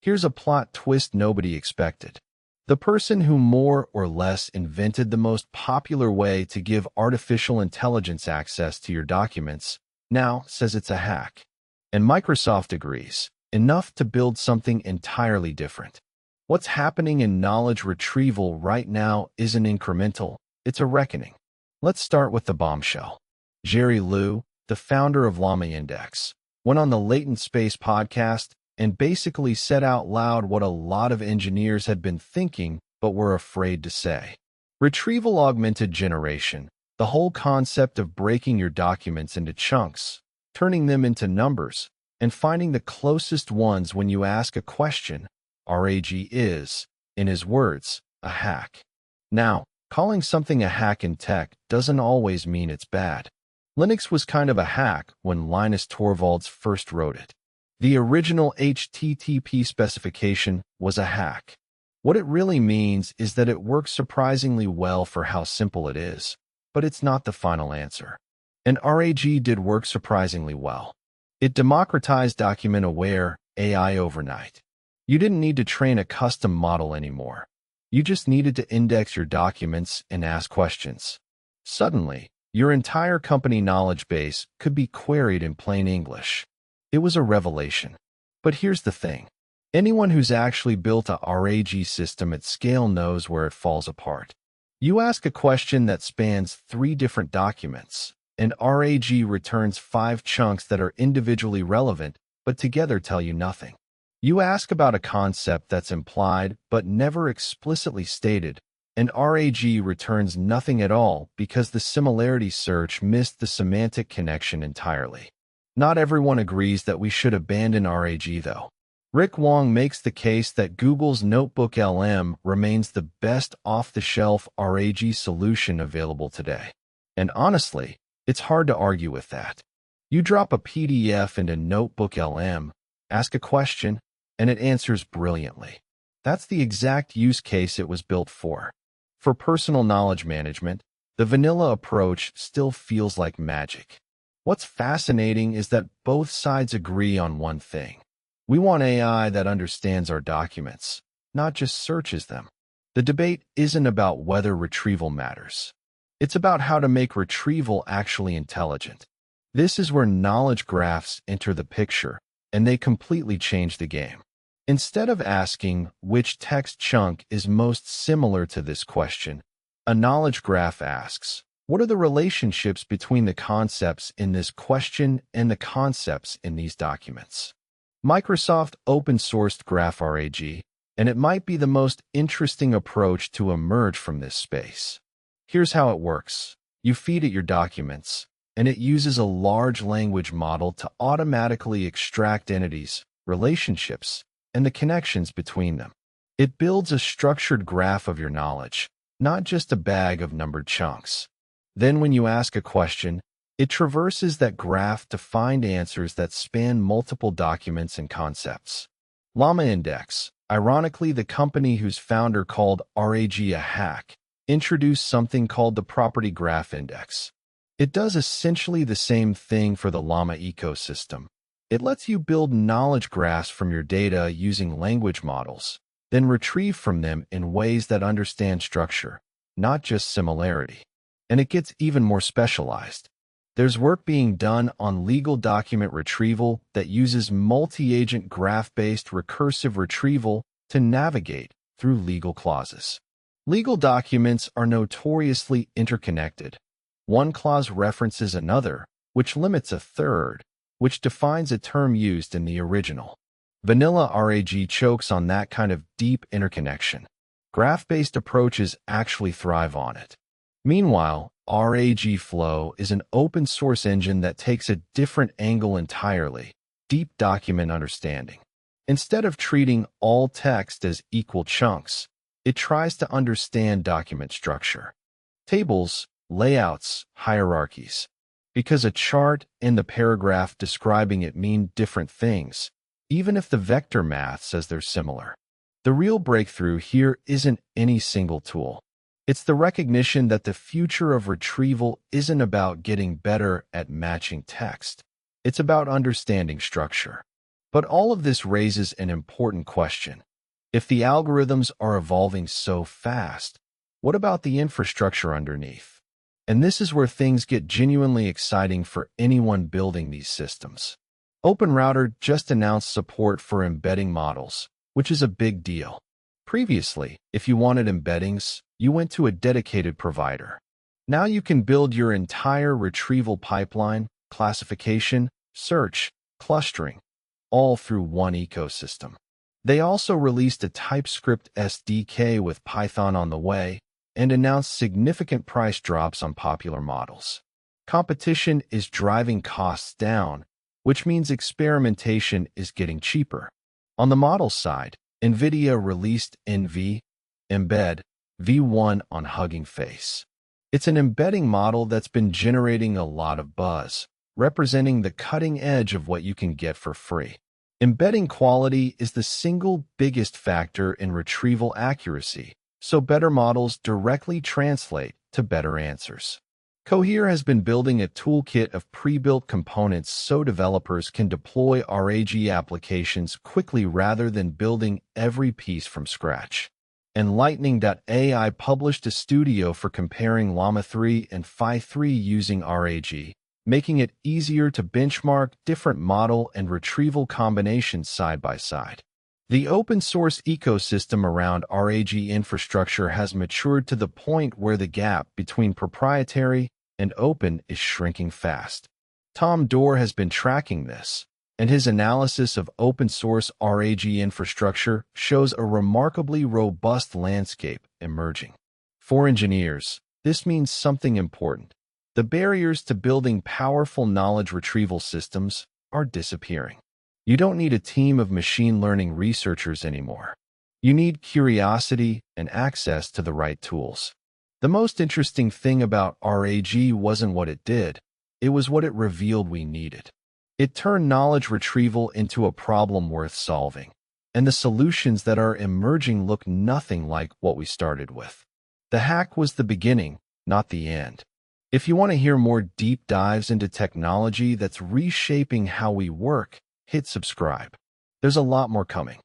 Here's a plot twist nobody expected. The person who more or less invented the most popular way to give artificial intelligence access to your documents now says it's a hack. And Microsoft agrees, enough to build something entirely different. What's happening in knowledge retrieval right now isn't incremental, it's a reckoning. Let's start with the bombshell. Jerry Liu, the founder of Llama Index, went on the Latent Space podcast and basically said out loud what a lot of engineers had been thinking but were afraid to say. Retrieval augmented generation, the whole concept of breaking your documents into chunks, turning them into numbers, and finding the closest ones when you ask a question, RAG is, in his words, a hack. Now, calling something a hack in tech doesn't always mean it's bad. Linux was kind of a hack when Linus Torvalds first wrote it. The original HTTP specification was a hack. What it really means is that it works surprisingly well for how simple it is, but it's not the final answer. And RAG did work surprisingly well. It democratized document-aware AI overnight. You didn't need to train a custom model anymore. You just needed to index your documents and ask questions. Suddenly, your entire company knowledge base could be queried in plain English. It was a revelation. But here's the thing. Anyone who's actually built a RAG system at scale knows where it falls apart. You ask a question that spans 3 different documents, and RAG returns 5 chunks that are individually relevant, but together tell you nothing. You ask about a concept that's implied but never explicitly stated, and RAG returns nothing at all because the similarity search missed the semantic connection entirely. Not everyone agrees that we should abandon RAG, though. Rick Wong makes the case that Google's Notebook LM remains the best off-the-shelf RAG solution available today. And honestly, it's hard to argue with that. You drop a PDF into Notebook LM, ask a question, and it answers brilliantly. That's the exact use case it was built for. For personal knowledge management, the vanilla approach still feels like magic. What's fascinating is that both sides agree on one thing. We want AI that understands our documents, not just searches them. The debate isn't about whether retrieval matters. It's about how to make retrieval actually intelligent. This is where knowledge graphs enter the picture, and they completely change the game. Instead of asking which text chunk is most similar to this question, a knowledge graph asks, what are the relationships between the concepts in this question and the concepts in these documents? Microsoft open-sourced GraphRAG, and it might be the most interesting approach to emerge from this space. Here's how it works. You feed it your documents, and it uses a large language model to automatically extract entities, relationships, and the connections between them. It builds a structured graph of your knowledge, not just a bag of numbered chunks. Then when you ask a question, it traverses that graph to find answers that span multiple documents and concepts. Llama Index, ironically the company whose founder called RAG a hack, introduced something called the Property Graph Index. It does essentially the same thing for the Llama ecosystem. It lets you build knowledge graphs from your data using language models, then retrieve from them in ways that understand structure, not just similarity. And it gets even more specialized. There's work being done on legal document retrieval that uses multi-agent graph-based recursive retrieval to navigate through legal clauses. Legal documents are notoriously interconnected. One clause references another, which limits a third, which defines a term used in the original. Vanilla RAG chokes on that kind of deep interconnection. Graph-based approaches actually thrive on it. Meanwhile, RAG Flow is an open-source engine that takes a different angle entirely, deep document understanding. Instead of treating all text as equal chunks, it tries to understand document structure. Tables, layouts, hierarchies. Because a chart and the paragraph describing it mean different things, even if the vector math says they're similar. The real breakthrough here isn't any single tool. It's the recognition that the future of retrieval isn't about getting better at matching text. It's about understanding structure. But all of this raises an important question. If the algorithms are evolving so fast, what about the infrastructure underneath? And this is where things get genuinely exciting for anyone building these systems. OpenRouter just announced support for embedding models, which is a big deal. Previously, if you wanted embeddings, you went to a dedicated provider. Now you can build your entire retrieval pipeline, classification, search, clustering, all through one ecosystem. They also released a TypeScript SDK with Python on the way and announced significant price drops on popular models. Competition is driving costs down, which means experimentation is getting cheaper. On the model side, NVIDIA released Embed V1 on Hugging Face. It's an embedding model that's been generating a lot of buzz, representing the cutting edge of what you can get for free. Embedding quality is the single biggest factor in retrieval accuracy, so better models directly translate to better answers. Cohere has been building a toolkit of pre-built components so developers can deploy RAG applications quickly rather than building every piece from scratch. And Lightning.ai published a studio for comparing Llama 3 and Phi 3 using RAG, making it easier to benchmark different model and retrieval combinations side by side. The open-source ecosystem around RAG infrastructure has matured to the point where the gap between proprietary and open is shrinking fast. Tom Dorr has been tracking this, and his analysis of open-source RAG infrastructure shows a remarkably robust landscape emerging. For engineers, this means something important. The barriers to building powerful knowledge retrieval systems are disappearing. You don't need a team of machine learning researchers anymore. You need curiosity and access to the right tools. The most interesting thing about RAG wasn't what it did, it was what it revealed we needed. It turned knowledge retrieval into a problem worth solving, and the solutions that are emerging look nothing like what we started with. The hack was the beginning, not the end. If you want to hear more deep dives into technology that's reshaping how we work, hit subscribe. There's a lot more coming.